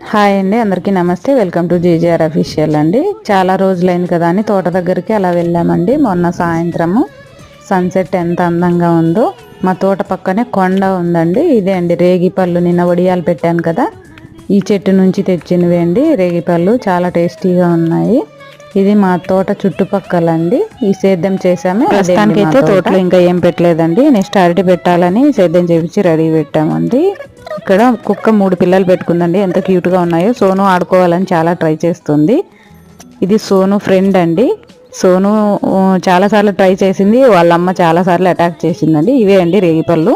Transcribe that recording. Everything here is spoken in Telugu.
హాయ్ అండి, అందరికీ నమస్తే. వెల్కమ్ టు జీజేఆర్ అఫీషియల్ అండి. చాలా రోజులైంది కదా అని తోట దగ్గరికి అలా వెళ్ళామండి. మొన్న సాయంత్రము సన్సెట్ ఎంత అందంగా ఉందో. మా తోట పక్కనే కొండ ఉందండి. ఇదే అండి రేగిపళ్ళు. నిన్న వడియాలు పెట్టాను కదా, ఈ చెట్టు నుంచి తెచ్చినవి అండి రేగిపళ్ళు. చాలా టేస్టీగా ఉన్నాయి. ఇది మా తోట చుట్టుపక్కల అండి. ఈ సేద్యం చేసాము. ప్రస్తుతానికైతే తోటలో ఇంకా ఏం పెట్టలేదండి. నెక్స్ట్ అరటి పెట్టాలని సేద్యం చేపించి రెడీ పెట్టామండి. ఇక్కడ కుక్క 3 పిల్లలు పెట్టుకుందండి. ఎంత క్యూట్గా ఉన్నాయో. సోను ఆడుకోవాలని చాలా ట్రై చేస్తుంది. ఇది సోను ఫ్రెండ్ అండి. సోను చాలాసార్లు ట్రై చేసింది, వాళ్ళమ్మ చాలాసార్లు అటాక్ చేసిందండి. ఇవే అండి రేగిపళ్ళు.